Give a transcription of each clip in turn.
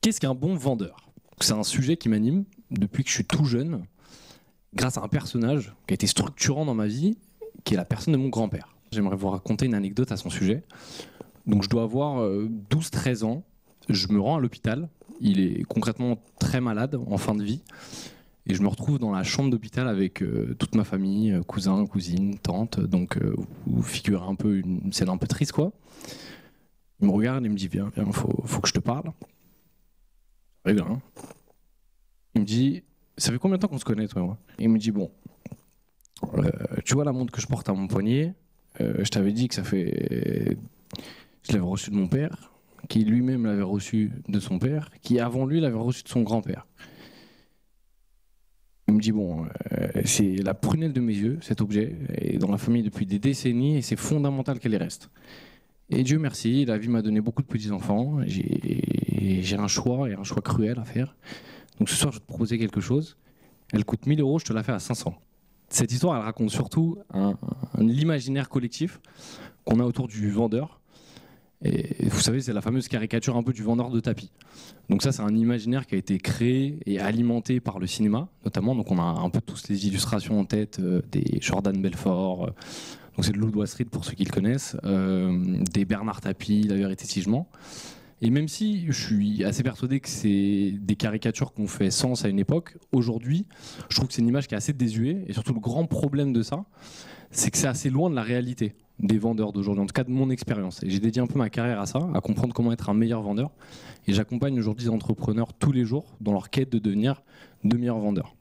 Qu'est-ce qu'un bon vendeur? C'est un sujet qui m'anime depuis que je suis tout jeune, grâce à un personnage qui a été structurant dans ma vie, qui est la personne de mon grand-père. J'aimerais vous raconter une anecdote à son sujet. Donc je dois avoir 12-13 ans, je me rends à l'hôpital, il est concrètement très malade, en fin de vie, et je me retrouve dans la chambre d'hôpital avec toute ma famille, cousins, cousines, tantes, donc vous figurez un peu une scène un peu triste quoi. Il me regarde et il me dit viens, faut que je te parle. J'arrive là, hein. Il me dit ça fait combien de temps qu'on se connaît toi et moi? Et il me dit bon, tu vois la montre que je porte à mon poignet, je t'avais dit que ça fait... Je l'avais reçu de mon père, qui lui-même l'avait reçu de son père, qui avant lui l'avait reçu de son grand-père. Il me dit bon, c'est la prunelle de mes yeux, cet objet, est dans la famille depuis des décennies et c'est fondamental qu'elle y reste. Et Dieu merci, la vie m'a donné beaucoup de petits-enfants, j'ai un choix, et un choix cruel à faire. Donc ce soir je vais te proposer quelque chose, elle coûte 1000 €, je te la fais à 500. Cette histoire elle raconte surtout l'imaginaire collectif qu'on a autour du vendeur. Et vous savez, c'est la fameuse caricature un peu du vendeur de tapis. Donc ça, c'est un imaginaire qui a été créé et alimenté par le cinéma, notamment. Donc on a un peu tous les illustrations en tête, des Jordan Belfort, donc c'est de Loup de Wall Street pour ceux qui le connaissent, des Bernard Tapie, La Vérité si je mens. Et même si je suis assez persuadé que c'est des caricatures qu'on fait sens à une époque, aujourd'hui, je trouve que c'est une image qui est assez désuée. Et surtout, le grand problème de ça, c'est que c'est assez loin de la réalité des vendeurs d'aujourd'hui, en tout cas de mon expérience. Et j'ai dédié un peu ma carrière à ça, à comprendre comment être un meilleur vendeur. Et j'accompagne aujourd'hui des entrepreneurs tous les jours dans leur quête de devenir de meilleurs vendeurs.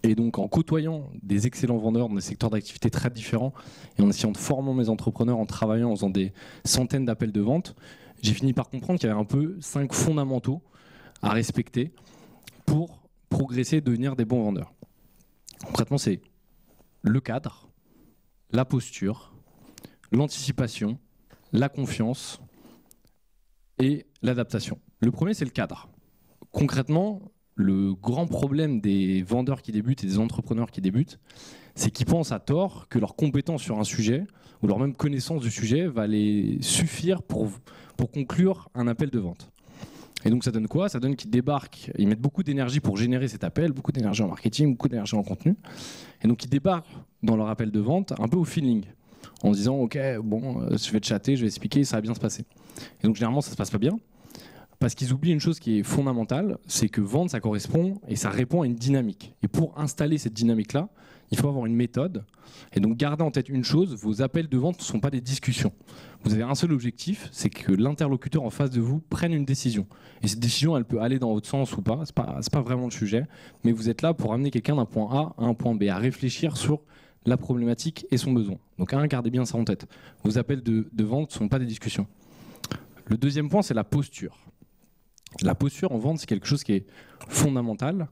Et donc en côtoyant des excellents vendeurs dans des secteurs d'activité très différents et en essayant de former mes entrepreneurs, en travaillant, en faisant des centaines d'appels de vente, j'ai fini par comprendre qu'il y avait un peu 5 fondamentaux à respecter pour progresser et devenir des bons vendeurs. Concrètement, c'est le cadre, la posture, l'anticipation, la confiance et l'adaptation. Le premier, c'est le cadre. Concrètement, le grand problème des vendeurs qui débutent et des entrepreneurs qui débutent, c'est qu'ils pensent à tort que leur compétence sur un sujet ou leur même connaissance du sujet va les suffire pour conclure un appel de vente. Et donc ça donne quoi? Ça donne qu'ils débarquent, ils mettent beaucoup d'énergie pour générer cet appel, beaucoup d'énergie en marketing, beaucoup d'énergie en contenu. Et donc ils débarquent dans leur appel de vente un peu au feeling, en se disant ok, bon, je vais te chatter, je vais expliquer, ça va bien se passer. Et donc généralement ça se passe pas bien, parce qu'ils oublient une chose qui est fondamentale, c'est que vendre ça correspond et ça répond à une dynamique. Et pour installer cette dynamique-là, il faut avoir une méthode. Et donc gardez en tête une chose, vos appels de vente ne sont pas des discussions. Vous avez un seul objectif, c'est que l'interlocuteur en face de vous prenne une décision. Et cette décision, elle peut aller dans votre sens ou pas, c'est pas vraiment le sujet, mais vous êtes là pour amener quelqu'un d'un point A à un point B, à réfléchir sur la problématique et son besoin. Donc gardez bien ça en tête. Vos appels de vente ne sont pas des discussions. Le deuxième point, c'est la posture. La posture en vente, c'est quelque chose qui est fondamental.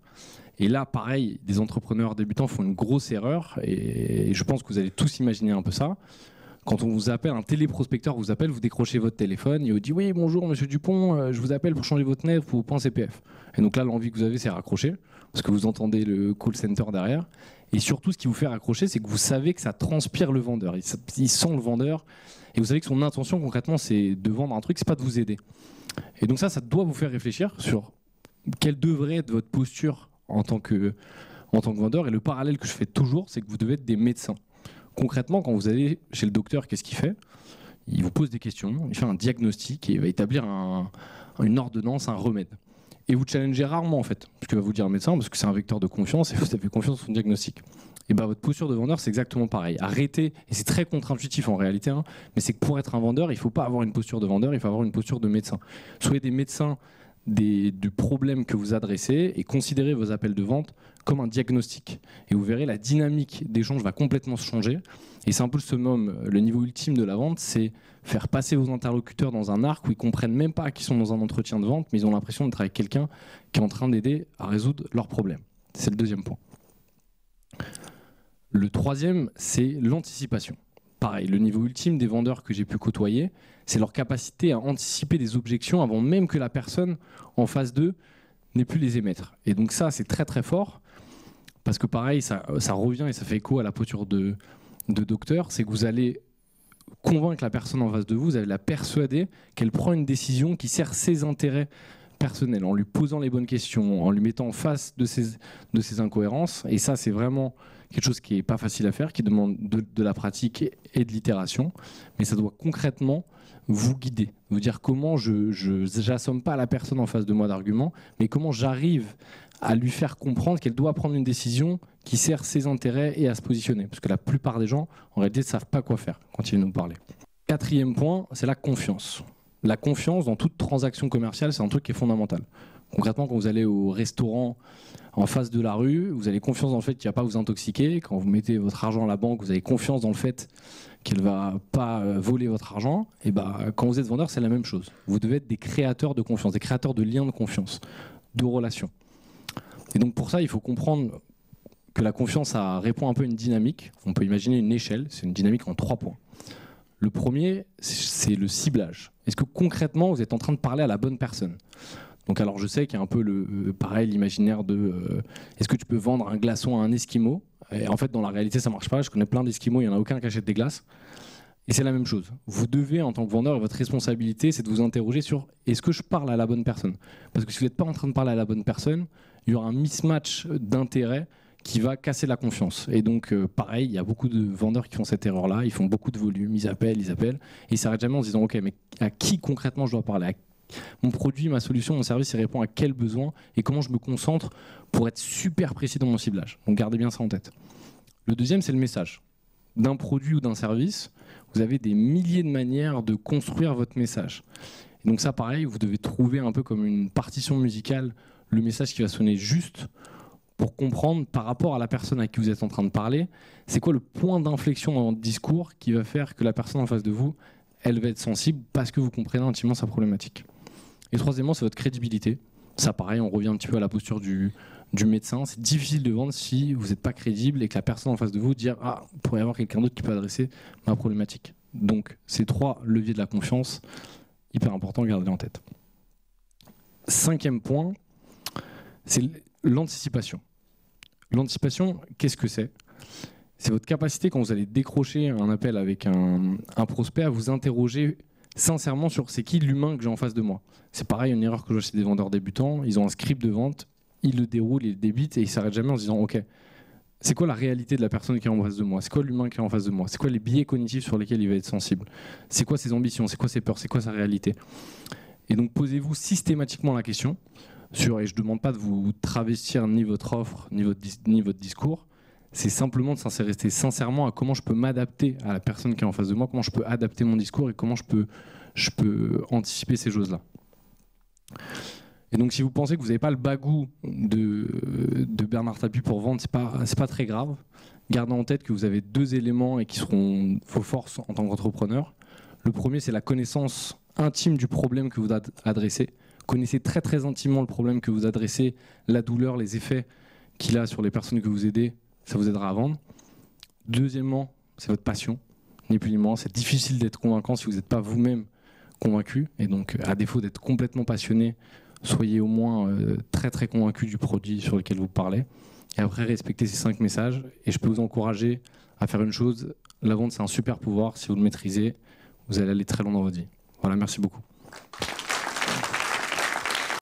Et là, pareil, des entrepreneurs débutants font une grosse erreur. Et je pense que vous allez tous imaginer un peu ça. Quand on vous appelle, un téléprospecteur vous appelle, vous décrochez votre téléphone et vous dit oui, bonjour monsieur Dupont, je vous appelle pour changer votre nef pour vos points CPF. Et donc là, l'envie que vous avez, c'est raccrocher, parce que vous entendez le call center derrière. Et surtout, ce qui vous fait raccrocher, c'est que vous savez que ça transpire le vendeur. Il sent le vendeur. Et vous savez que son intention, concrètement, c'est de vendre un truc, c'est pas de vous aider. Et donc ça doit vous faire réfléchir sur quelle devrait être votre posture en tant que vendeur. Et le parallèle que je fais toujours, c'est que vous devez être des médecins. Concrètement, quand vous allez chez le docteur, qu'est-ce qu'il fait? Il vous pose des questions, il fait un diagnostic et il va établir une ordonnance, un remède. Et vous challengez rarement en fait, ce que va vous dire un médecin, parce que c'est un vecteur de confiance et vous avez confiance en son diagnostic. Et bien votre posture de vendeur, c'est exactement pareil. Arrêtez, et c'est très contre-intuitif en réalité, hein, mais c'est que pour être un vendeur, il ne faut pas avoir une posture de vendeur, il faut avoir une posture de médecin. Soyez des médecins du problème que vous adressez et considérez vos appels de vente comme un diagnostic. Et vous verrez, la dynamique d'échange va complètement se changer. Et c'est un peu le summum, le niveau ultime de la vente, c'est faire passer vos interlocuteurs dans un arc où ils comprennent même pas qu'ils sont dans un entretien de vente, mais ils ont l'impression d'être avec quelqu'un qui est en train d'aider à résoudre leurs problèmes. C'est le deuxième point. Le troisième, c'est l'anticipation. Pareil, le niveau ultime des vendeurs que j'ai pu côtoyer, c'est leur capacité à anticiper des objections avant même que la personne en face d'eux n'ait pu les émettre. Et donc ça, c'est très très fort, parce que pareil, ça revient et ça fait écho à la posture de docteur, c'est que vous allez convaincre la personne en face de vous, vous allez la persuader qu'elle prend une décision qui sert ses intérêts personnel, en lui posant les bonnes questions, en lui mettant en face de ses incohérences. Et ça, c'est vraiment quelque chose qui n'est pas facile à faire, qui demande de la pratique et de l'itération. Mais ça doit concrètement vous guider, vous dire comment je n'assomme pas la personne en face de moi d'arguments, mais comment j'arrive à lui faire comprendre qu'elle doit prendre une décision qui sert ses intérêts et à se positionner. Parce que la plupart des gens, en réalité, ne savent pas quoi faire quand ils viennent nous parler. Quatrième point, c'est la confiance. La confiance dans toute transaction commerciale, c'est un truc qui est fondamental. Concrètement, quand vous allez au restaurant en face de la rue, vous avez confiance dans le fait qu'il ne va pas vous intoxiquer. Quand vous mettez votre argent à la banque, vous avez confiance dans le fait qu'elle ne va pas voler votre argent. Et quand vous êtes vendeur, c'est la même chose. Vous devez être des créateurs de confiance, des créateurs de liens de confiance, de relations. Et donc pour ça, il faut comprendre que la confiance, ça répond un peu à une dynamique. On peut imaginer une échelle, c'est une dynamique en 3 points. Le premier, c'est le ciblage. Est-ce que concrètement, vous êtes en train de parler à la bonne personne ? Donc alors je sais qu'il y a un peu pareil, l'imaginaire de est-ce que tu peux vendre un glaçon à un Esquimau ? Et en fait, dans la réalité, ça ne marche pas. Je connais plein d'Esquimaux, il n'y en a aucun qui achète des glaces. Et c'est la même chose. Vous devez, en tant que vendeur, votre responsabilité, c'est de vous interroger sur est-ce que je parle à la bonne personne ? Parce que si vous n'êtes pas en train de parler à la bonne personne, il y aura un mismatch d'intérêts qui va casser la confiance. Et donc, pareil, il y a beaucoup de vendeurs qui font cette erreur-là. Ils font beaucoup de volume, ils appellent, et ils ne s'arrêtent jamais en se disant « Ok, mais à qui concrètement je dois parler ? Mon produit, ma solution, mon service, il répond à quel besoin et comment je me concentre pour être super précis dans mon ciblage ?» Donc, gardez bien ça en tête. Le deuxième, c'est le message. D'un produit ou d'un service, vous avez des milliers de manières de construire votre message. Et donc ça, pareil, vous devez trouver un peu comme une partition musicale le message qui va sonner juste pour comprendre par rapport à la personne à qui vous êtes en train de parler, c'est quoi le point d'inflexion dans votre discours qui va faire que la personne en face de vous, elle va être sensible parce que vous comprenez intimement sa problématique. Et troisièmement, c'est votre crédibilité. Ça, pareil, on revient un petit peu à la posture du médecin. C'est difficile de vendre si vous n'êtes pas crédible et que la personne en face de vous dit « Ah, il pourrait y avoir quelqu'un d'autre qui peut adresser ma problématique ». Donc, ces 3 leviers de la confiance, hyper important, gardez-les en tête. 5e point, c'est l'anticipation. L'anticipation, qu'est-ce que c'est ? C'est votre capacité, quand vous allez décrocher un appel avec un prospect, à vous interroger sincèrement sur c'est qui l'humain que j'ai en face de moi. C'est pareil, une erreur que je vois chez des vendeurs débutants, ils ont un script de vente, ils le déroulent, ils le débitent et ils ne s'arrêtent jamais en se disant ok, c'est quoi la réalité de la personne qui est en face de moi ? C'est quoi l'humain qui est en face de moi ? C'est quoi les biais cognitifs sur lesquels il va être sensible ? C'est quoi ses ambitions ? C'est quoi ses peurs ? C'est quoi sa réalité ? Et donc posez-vous systématiquement la question et je ne demande pas de vous travestir ni votre offre, ni votre discours, c'est simplement de s'intéresser sincèrement à comment je peux m'adapter à la personne qui est en face de moi, comment je peux adapter mon discours et comment je peux anticiper ces choses-là. Et donc si vous pensez que vous n'avez pas le bagou de Bernard Tapie pour vendre, c'est pas très grave. Gardez en tête que vous avez 2 éléments et qui seront vos forces en tant qu'entrepreneur. Le premier, c'est la connaissance intime du problème que vous adressez. Connaissez très très intimement le problème que vous adressez, la douleur, les effets qu'il a sur les personnes que vous aidez, ça vous aidera à vendre. Deuxièmement, c'est votre passion, ni plus ni moins. C'est difficile d'être convaincant si vous n'êtes pas vous-même convaincu. Et donc, à défaut d'être complètement passionné, soyez au moins très très convaincu du produit sur lequel vous parlez. Et après, respectez ces 5 messages. Et je peux vous encourager à faire une chose. La vente, c'est un super pouvoir. Si vous le maîtrisez, vous allez aller très loin dans votre vie. Voilà, merci beaucoup.